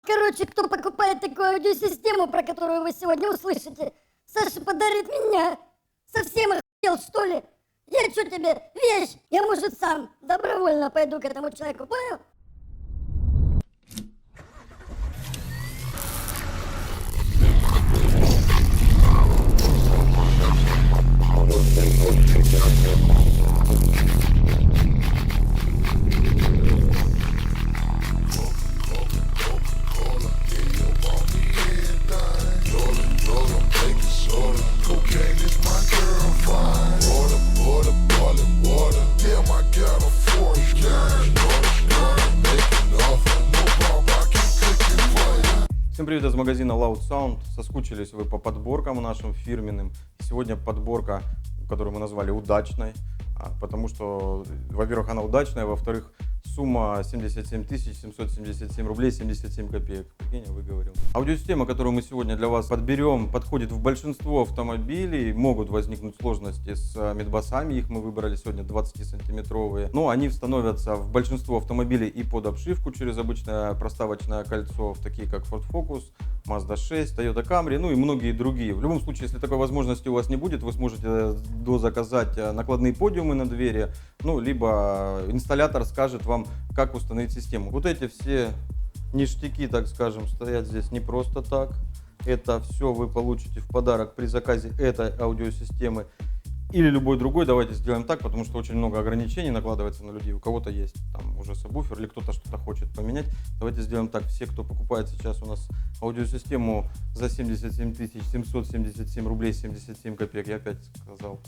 Короче, кто покупает такую аудиосистему, про которую вы сегодня услышите, Саша подарит меня. Совсем охуел, что ли? Я что тебе, вещь? Я, может, сам добровольно пойду к этому человеку, понял? Всем привет из магазина Loud Sound. Соскучились вы по подборкам нашим фирменным. Сегодня подборка, которую мы назвали удачной, потому что, во-первых, она удачная, во-вторых, сумма 77 777 рублей 77 копеек. Прикинь, я выговорил. Аудиосистема, которую мы сегодня для вас подберем, подходит в большинство автомобилей. Могут возникнуть сложности с мидбасами. Их мы выбрали сегодня 20-сантиметровые. Но они становятся в большинство автомобилей и под обшивку через обычное проставочное кольцо, такие как Ford Focus, Mazda 6, Toyota Camry, ну и многие другие. В любом случае, если такой возможности у вас не будет, вы сможете дозаказать накладные подиумы на двери, ну, либо инсталлятор скажет вам, как установить систему. Вот эти все ништяки, так скажем, стоят здесь не просто так. Это все вы получите в подарок при заказе этой аудиосистемы или любой другой. Давайте сделаем так, потому что очень много ограничений накладывается на людей. У кого-то есть там уже сабвуфер или кто-то что-то хочет поменять. Давайте сделаем так. Все, кто покупает сейчас у нас аудиосистему за 77 777 рублей 77 копеек, я опять сказал,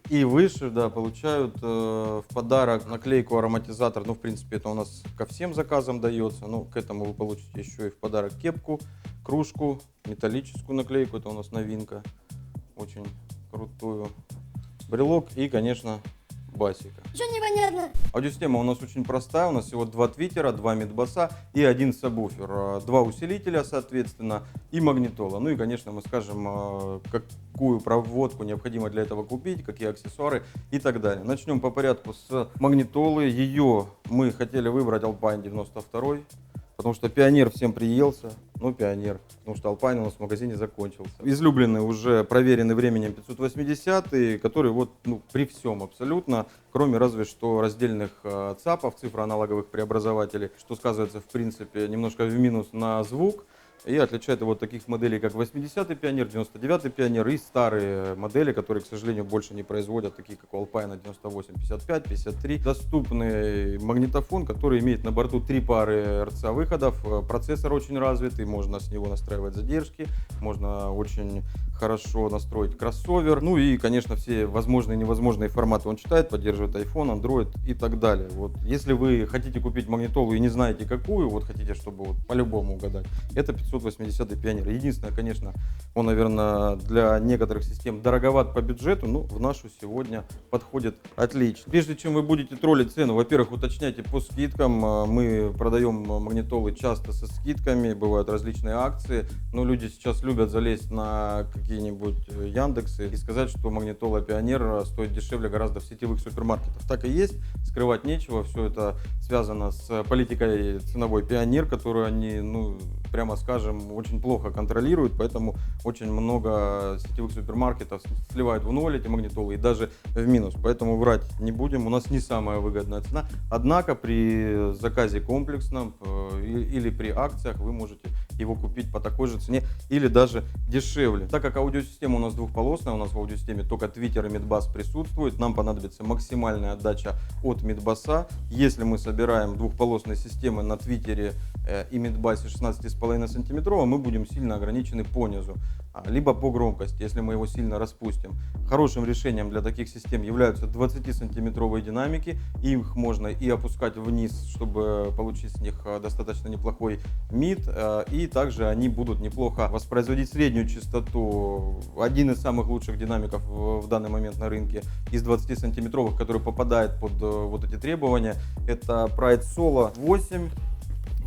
и выше, да, получают в подарок наклейку ароматизатор. Ну, в принципе, это у нас ко всем заказам дается. Ну, к этому вы получите еще и в подарок кепку, кружку, металлическую наклейку. Это у нас новинка, очень крутую. Брелок и, конечно, басика. Что непонятно? Аудиосистема у нас очень простая. У нас всего 2 твиттера, 2 мидбаса и 1 сабвуфер. 2 усилителя, соответственно, и магнитола. Ну и, конечно, мы скажем, какую проводку необходимо для этого купить, какие аксессуары и так далее. Начнем по порядку с магнитолы. Ее мы хотели выбрать Alpine 92, потому что Пионер всем приелся. Ну, Пионер, потому что Alpine у нас в магазине закончился. Излюбленный, уже проверенный временем 580, который вот, ну, при всем абсолютно, кроме разве что раздельных ЦАПов, цифроаналоговых преобразователей, что сказывается, в принципе, немножко в минус на звук. И отличает его от таких моделей, как 80-й Пионер, 99-й Пионер и старые модели, которые, к сожалению, больше не производят, такие как у Alpine 98, 55, 53. Доступный магнитофон, который имеет на борту 3 пары РЦА выходов. Процессор очень развитый, можно с него настраивать задержки, можно очень хорошо настроить кроссовер. Ну и, конечно, все возможные и невозможные форматы он читает, поддерживает iPhone, Android и так далее. Вот, если вы хотите купить магнитолу и не знаете какую, вот хотите, чтобы вот по-любому угадать, это 580-й Пионер. Единственное, конечно, он, наверное, для некоторых систем дороговат по бюджету, но в нашу сегодня подходит отлично. Прежде чем вы будете троллить цену, во-первых, уточняйте по скидкам. Мы продаем магнитолы часто со скидками, бывают различные акции, но люди сейчас любят залезть на какие-нибудь Яндексы и сказать, что магнитола Пионер стоит дешевле гораздо в сетевых супермаркетах. Так и есть, скрывать нечего, все это связано с политикой ценовой Пионер, которую они, ну, прямо скажем, очень плохо контролируют, поэтому очень много сетевых супермаркетов сливают в ноль эти магнитолы и даже в минус, поэтому врать не будем, у нас не самая выгодная цена, однако при заказе комплексном или при акциях вы можете его купить по такой же цене или даже дешевле. Так как аудиосистема у нас двухполосная, у нас в аудиосистеме только твиттер и мидбас присутствует, нам понадобится максимальная отдача от мидбаса. Если мы собираем двухполосные системы на твиттере и мидбасе 16,5 сантиметрова, мы будем сильно ограничены по низу, либо по громкости, если мы его сильно распустим. Хорошим решением для таких систем являются 20-сантиметровые динамики. Их можно и опускать вниз, чтобы получить с них достаточно неплохой мид, и также они будут неплохо воспроизводить среднюю частоту. Один из самых лучших динамиков в данный момент на рынке из 20-сантиметровых, который попадает под вот эти требования, это Pride Solo 8.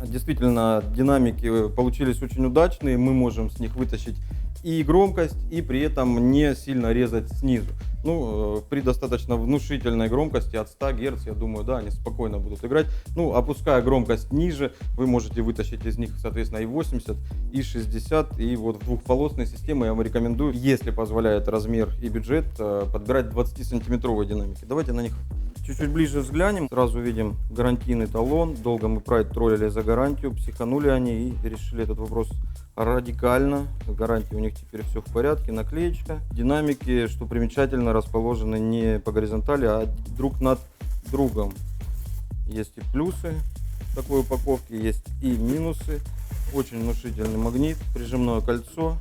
Действительно, динамики получились очень удачные, мы можем с них вытащить и громкость, и при этом не сильно резать снизу. Ну, при достаточно внушительной громкости от 100 Гц, я думаю, да, они спокойно будут играть. Ну, опуская громкость ниже, вы можете вытащить из них, соответственно, и 80, и 60. И вот в двухполосной системе я вам рекомендую, если позволяет размер и бюджет, подбирать 20-сантиметровые динамики. Давайте на них чуть-чуть ближе взглянем. Сразу видим гарантийный талон. Долго мы Pride троллили за гарантию, психанули они и решили этот вопрос радикально. Гарантия у них теперь все в порядке, наклеечка. Динамики, что примечательно, расположены не по горизонтали, а друг над другом. Есть и плюсы такой упаковки, есть и минусы. Очень внушительный магнит, прижимное кольцо.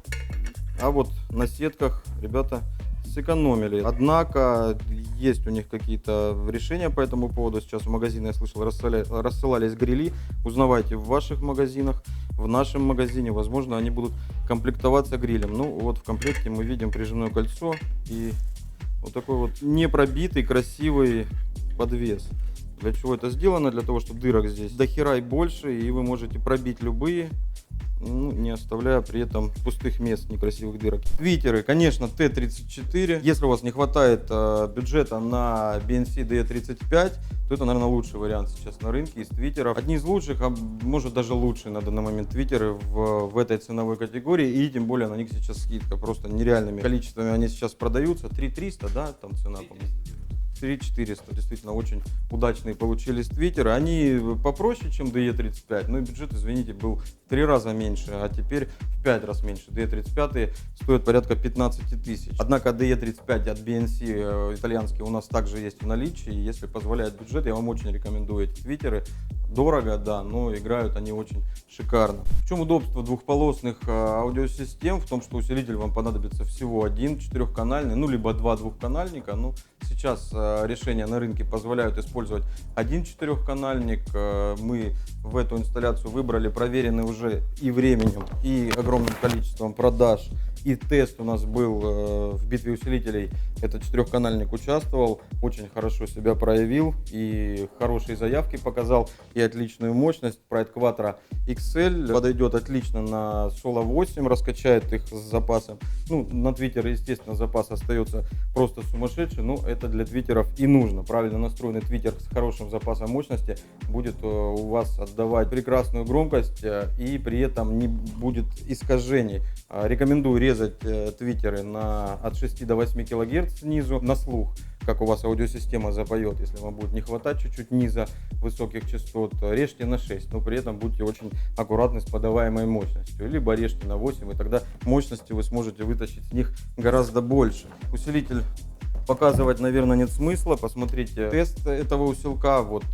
А вот на сетках ребята сэкономили. Однако есть у них какие-то решения по этому поводу. Сейчас в магазине, я слышал, рассылались грили. Узнавайте в ваших магазинах, в нашем магазине. Возможно, они будут комплектоваться грилем. Ну, вот в комплекте мы видим прижимное кольцо и вот такой вот непробитый красивый подвес. Для чего это сделано? Для того, чтобы дырок здесь до хера и больше, и вы можете пробить любые, ну, не оставляя при этом пустых мест, некрасивых дырок. Твиттеры, конечно, T34. Если у вас не хватает бюджета на BNC DE35, то это, наверное, лучший вариант сейчас на рынке из твиттеров. Одни из лучших, а может даже лучшие на данный момент твиттеры в этой ценовой категории. И тем более на них сейчас скидка. Просто нереальными количествами они сейчас продаются. 3300, да, там цена, по-моему. 3400, действительно очень удачные получились твиттеры. Они попроще, чем DE35, но и бюджет, извините, был в 3 раза меньше, а теперь в 5 раз меньше. DE35 стоит порядка 15 тысяч. Однако DE35 от BNC итальянский у нас также есть в наличии. Если позволяет бюджет, я вам очень рекомендую эти твиттеры. Дорого, да, но играют они очень шикарно. В чем удобство двухполосных аудиосистем? В том, что усилитель вам понадобится всего один 4-канальный, ну либо 2 двухканальника. Ну, сейчас решения на рынке позволяют использовать один 4-канальник. Мы в эту инсталляцию выбрали, проверенный уже и временем, и огромным количеством продаж. И тест у нас был в битве усилителей. Этот 4-канальник участвовал, очень хорошо себя проявил и хорошие заявки показал, и отличную мощность. Pride Quattro XL подойдет отлично на Solo 8, раскачает их с запасом. Ну, на Твиттер, естественно, запас остается просто сумасшедший, но это для твиттеров и нужно. Правильно настроенный твиттер с хорошим запасом мощности будет у вас отдавать прекрасную громкость и при этом не будет искажений. Рекомендую резать твиттеры от 6 до 8 кГц снизу на слух, как у вас аудиосистема запоет. Если вам будет не хватать чуть-чуть низа высоких частот, режьте на 6, но при этом будьте очень аккуратны с подаваемой мощностью. Либо режьте на 8, и тогда мощности вы сможете вытащить с них гораздо больше. Усилитель показывать, наверное, нет смысла. Посмотрите тест этого усилка. Вот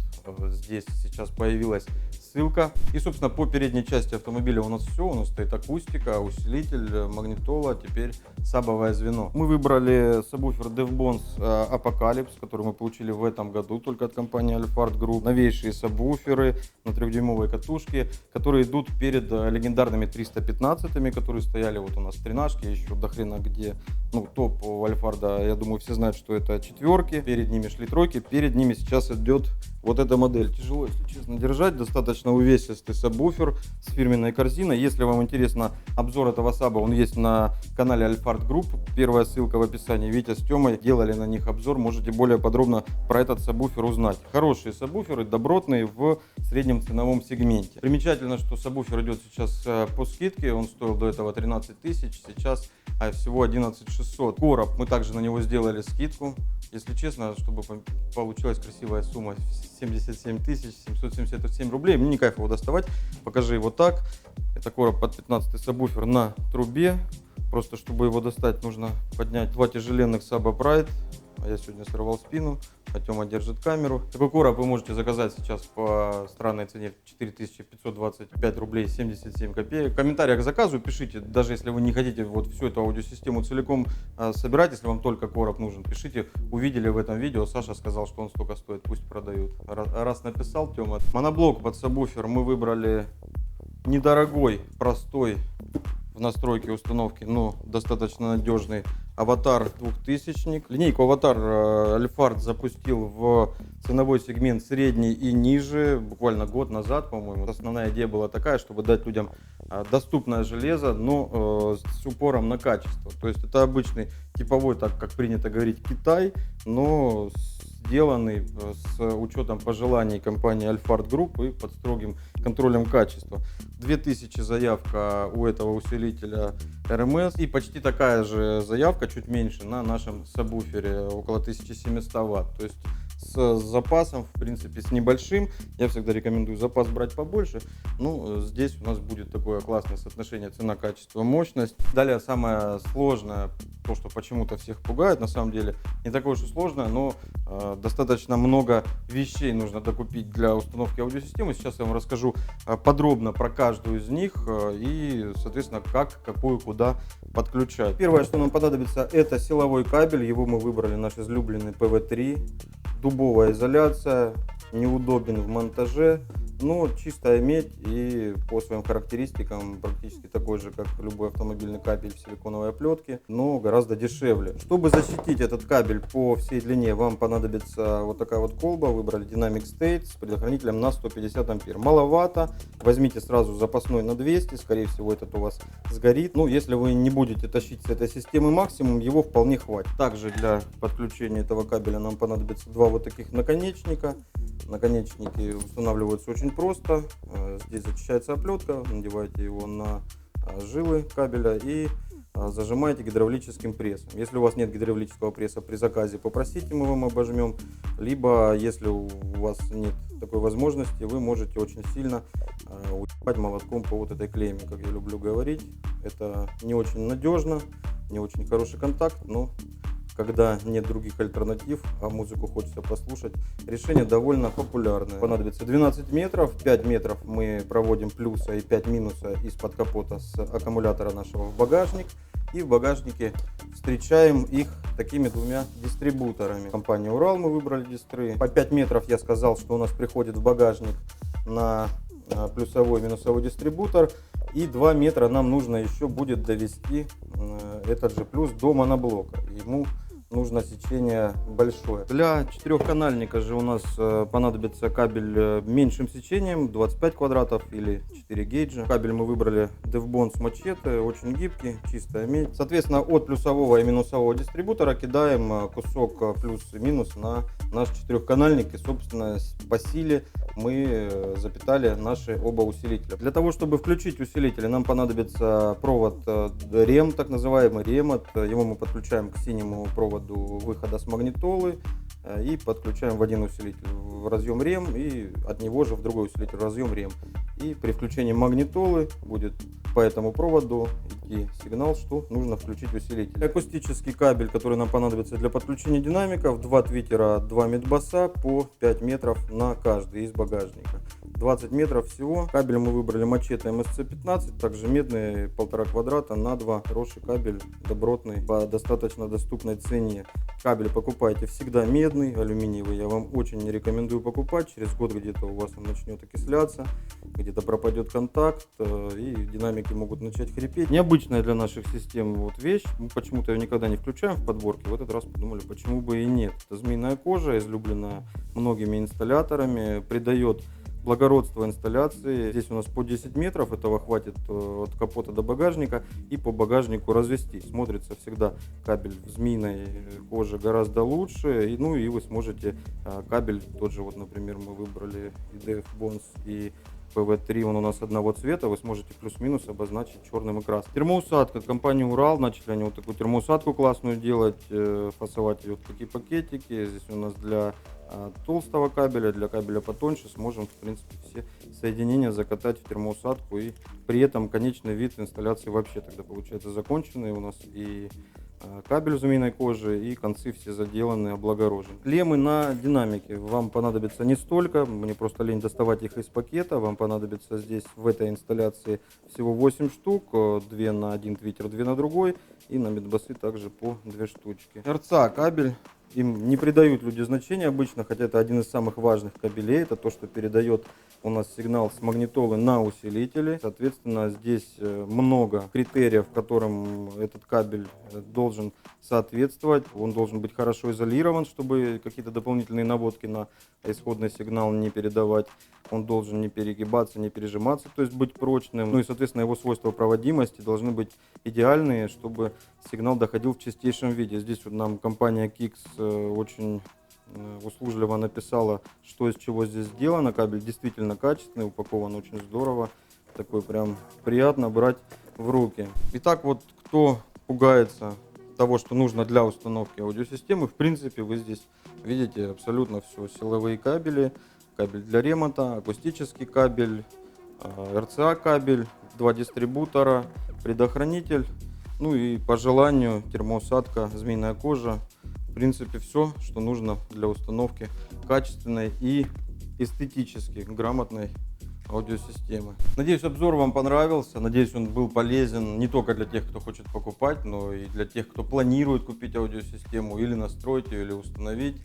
здесь сейчас появилась ссылка. И, собственно, по передней части автомобиля у нас все. У нас стоит акустика, усилитель, магнитола, теперь сабовое звено. Мы выбрали сабвуфер DevBones Apocalypse, который мы получили в этом году только от компании Alphard Group. Новейшие сабвуферы на 3-дюймовой катушке, которые идут перед легендарными 315-ми, которые стояли вот у нас в тринашке, еще до хрена где. Ну, топ у Alphard, я думаю, все знают, что это четверки. Перед ними шли тройки, перед ними сейчас идет вот эта модель. Тяжело, если честно, держать. Достаточно увесистый сабвуфер с фирменной корзиной. Если вам интересно обзор этого саба, он есть на канале Alphard Group. Первая ссылка в описании. Витя с Тёмой делали на них обзор. Можете более подробно про этот сабвуфер узнать. Хорошие сабвуферы, добротные в среднем ценовом сегменте. Примечательно, что сабвуфер идет сейчас по скидке. Он стоил до этого 13 тысяч, сейчас всего 11 600. Короб, мы также на него сделали скидку. Если честно, чтобы получилась красивая сумма 77 777 рублей, мне не кайф его доставать. Покажи его так. Это короб под 15 сабвуфер на трубе. Просто чтобы его достать, нужно поднять 2 тяжеленных саба Pride. А я сегодня сорвал спину, а Тёма держит камеру. Такой короб вы можете заказать сейчас по странной цене 4525 рублей 77 копеек. В комментариях к заказу пишите, даже если вы не хотите вот всю эту аудиосистему целиком собирать, если вам только короб нужен, пишите, увидели в этом видео, Саша сказал, что он столько стоит, пусть продают. Раз написал Тёма. Моноблок под сабвуфер мы выбрали недорогой, простой в настройке установки, но достаточно надежный Аватар 2000. Линейку Аватар Альфард запустил в ценовой сегмент средний и ниже буквально год назад, по-моему. Основная идея была такая, чтобы дать людям доступное железо, но с упором на качество. То есть это обычный типовой, так как принято говорить, Китай, но сделанный с учетом пожеланий компании Альфард Групп и под строгим контролем качества. 2000 заявка у этого усилителя РМС и почти такая же заявка, чуть меньше, на нашем сабвуфере, около 1700 Вт. То есть с запасом, в принципе, с небольшим. Я всегда рекомендую запас брать побольше. Ну, здесь у нас будет такое классное соотношение цена, качество, мощность. Далее самое сложное, то, что почему-то всех пугает, на самом деле не такое уж и сложное, но достаточно много вещей нужно докупить для установки аудиосистемы. Сейчас я вам расскажу подробно про каждую из них и, соответственно, как, какую, куда подключать. Первое, что нам понадобится, это силовой кабель. Его мы выбрали, наш излюбленный PV3. Дубовая изоляция, неудобен в монтаже, но чистая медь и по своим характеристикам практически такой же, как любой автомобильный кабель в силиконовой оплетке, но гораздо дешевле. Чтобы защитить этот кабель по всей длине, вам понадобится вот такая вот колба. Выбрали Dynamic State с предохранителем на 150 ампер. Маловато, возьмите сразу запасной на 200, скорее всего этот у вас сгорит. Ну, если вы не будете тащить с этой системы максимум, его вполне хватит. Также для подключения этого кабеля нам понадобится два вот таких наконечника. Наконечники устанавливаются очень просто. Здесь зачищается оплетка, надеваете его на жилы кабеля и зажимаете гидравлическим прессом. Если у вас нет гидравлического пресса, при заказе попросите, мы вам обожмем. Либо, если у вас нет такой возможности, вы можете очень сильно уебать молотком по вот этой клемме, как я люблю говорить. Это не очень надежно, не очень хороший контакт, но когда нет других альтернатив, а музыку хочется послушать, решение довольно популярное. Понадобится 12 метров, 5 метров мы проводим плюса и 5 минуса из-под капота с аккумулятора нашего в багажник. И в багажнике встречаем их такими двумя дистрибуторами. Компания Урал мы выбрали дистры. По 5 метров я сказал, что у нас приходит в багажник на плюсовой и минусовой дистрибутор. И 2 метра нам нужно еще будет довести этот же плюс до моноблока. Ему нужно сечение большое. Для четырехканальника же у нас понадобится кабель меньшим сечением, 25 квадратов или 4 гейджа. Кабель мы выбрали DevBond с Machete, очень гибкий, чистая медь. Соответственно, от плюсового и минусового дистрибутора кидаем кусок плюс и минус на наш четырехканальник. И, собственно, по силе мы запитали наши оба усилителя. Для того, чтобы включить усилители, нам понадобится провод REM, так называемый REM. Его мы подключаем к синему проводу выхода с магнитолы и подключаем в один усилитель в разъем REM и от него же в другой усилитель в разъем REM. И при включении магнитолы будет по этому проводу идти сигнал, что нужно включить усилитель. Акустический кабель, который нам понадобится для подключения динамиков, 2 твиттера, 2 мидбаса по 5 метров на каждый из багажника. 20 метров всего. Кабель мы выбрали Machete MSC15, также медный 1,5 квадрата на 2. Хороший кабель, добротный, по достаточно доступной цене. Кабель покупайте всегда медный, алюминиевый я вам очень не рекомендую покупать. Через год где-то у вас он начнет окисляться, где-то пропадет контакт и динамики могут начать хрипеть. Необычная для наших систем вот вещь. Мы почему-то ее никогда не включаем в подборке. В этот раз подумали, почему бы и нет. Это змеиная кожа, излюбленная многими инсталляторами, придает благородство инсталляции. Здесь у нас по 10 метров, этого хватит от капота до багажника, и по багажнику развести. Смотрится всегда кабель в змеиной коже гораздо лучше. Ну и вы сможете кабель, тот же вот, например, мы выбрали и DevBond, и PV3, он у нас одного цвета, вы сможете плюс-минус обозначить черным и красным. Термоусадка. Компания Урал, начали они вот такую термоусадку классную делать, фасовать ее в такие пакетики. Здесь у нас для толстого кабеля, для кабеля потоньше сможем, в принципе, все соединения закатать в термоусадку, и при этом конечный вид инсталляции вообще тогда получается законченный. У нас и кабель змеиной кожи, и концы все заделаны, облагорожены. Клеммы на динамике вам понадобится не столько, мне просто лень доставать их из пакета. Вам понадобится здесь в этой инсталляции всего 8 штук, 2 на один твиттер, 2 на другой, и на мидбасы также по 2 штучки. РЦА кабель им не придают люди значения обычно, хотя это один из самых важных кабелей. Это то, что передает у нас сигнал с магнитолы на усилители. Соответственно, здесь много критериев, которым этот кабель должен соответствовать. Он должен быть хорошо изолирован, чтобы какие-то дополнительные наводки на исходный сигнал не передавать. Он должен не перегибаться, не пережиматься, то есть быть прочным. Ну и, соответственно, его свойства проводимости должны быть идеальные, чтобы сигнал доходил в чистейшем виде. Здесь вот нам компания Kix очень услужливо написала, что из чего здесь сделано. Кабель действительно качественный, упакован очень здорово. Такой прям приятно брать в руки. Итак, вот кто пугается того, что нужно для установки аудиосистемы, в принципе, вы здесь видите абсолютно все. Силовые кабели, кабель для ремонта, акустический кабель, RCA кабель, 2 дистрибутора, предохранитель, ну и по желанию термоусадка, змеиная кожа. В принципе, все, что нужно для установки качественной и эстетически грамотной аудиосистемы. Надеюсь, обзор вам понравился. Надеюсь, он был полезен не только для тех, кто хочет покупать, но и для тех, кто планирует купить аудиосистему или настроить ее, или установить.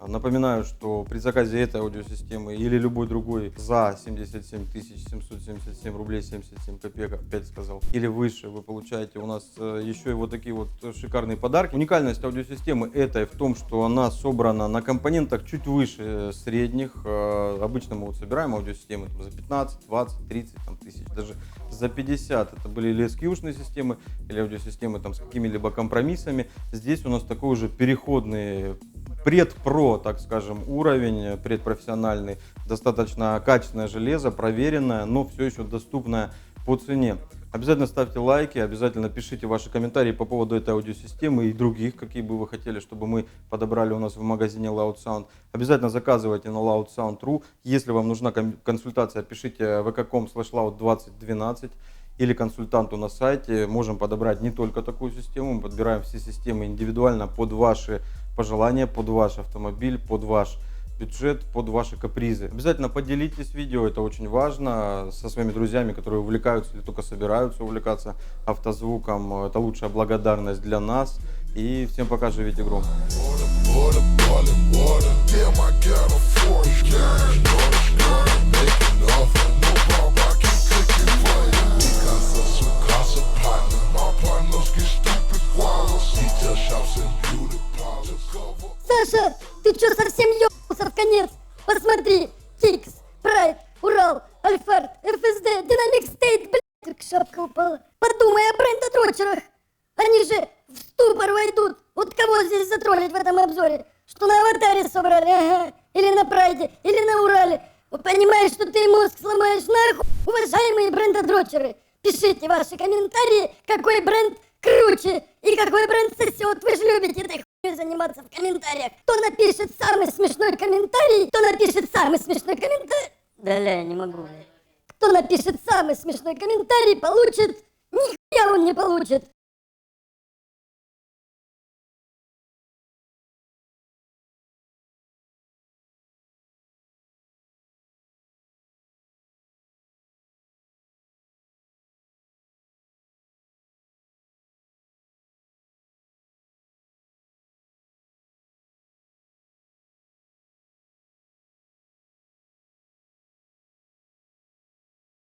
Напоминаю, что при заказе этой аудиосистемы или любой другой за 77 777 рублей 77 копеек, опять сказал, или выше, вы получаете у нас еще и вот такие вот шикарные подарки. Уникальность аудиосистемы этой в том, что она собрана на компонентах чуть выше средних. Обычно мы вот собираем аудиосистемы за 15, 20, 30 тысяч, даже за 50. Это были или SQ-шные системы, или аудиосистемы там с какими-либо компромиссами. Здесь у нас такой уже переходный предпро, так скажем, уровень, предпрофессиональный, достаточно качественное железо, проверенное, но все еще доступное по цене. Обязательно ставьте лайки, обязательно пишите ваши комментарии по поводу этой аудиосистемы и других, какие бы вы хотели, чтобы мы подобрали у нас в магазине Loud Sound. Обязательно заказывайте на loudsound.ru. Если вам нужна консультация, пишите vk.com/loud2012 или консультанту на сайте. Можем подобрать не только такую систему, мы подбираем все системы индивидуально под ваши пожелания, под ваш автомобиль, под ваш бюджет, под ваши капризы. Обязательно поделитесь видео, это очень важно, со своими друзьями, которые увлекаются или только собираются увлекаться автозвуком. Это лучшая благодарность для нас. И всем пока, живите громко. Саша, ты чё совсем ёбнулся в конец? Посмотри, Kix, Pride, Урал, Альфард, FSD, Dynamic State, блядь, как шапка упала. Подумай о бренда-дрочерах. Они же в ступор войдут. Вот кого здесь затроллить в этом обзоре? Что на аватаре собрали, ага. Или на Прайде, или на Урале. Вы понимаешь, что ты мозг сломаешь нахуй? Уважаемые бренда-дрочеры, пишите ваши комментарии, какой бренд круче и какой бренд сосет. Вы же любите этой хуйней заниматься в комментариях. Кто напишет самый смешной комментарий, я не могу. Кто напишет самый смешной комментарий, получит... Нихуя он не получит.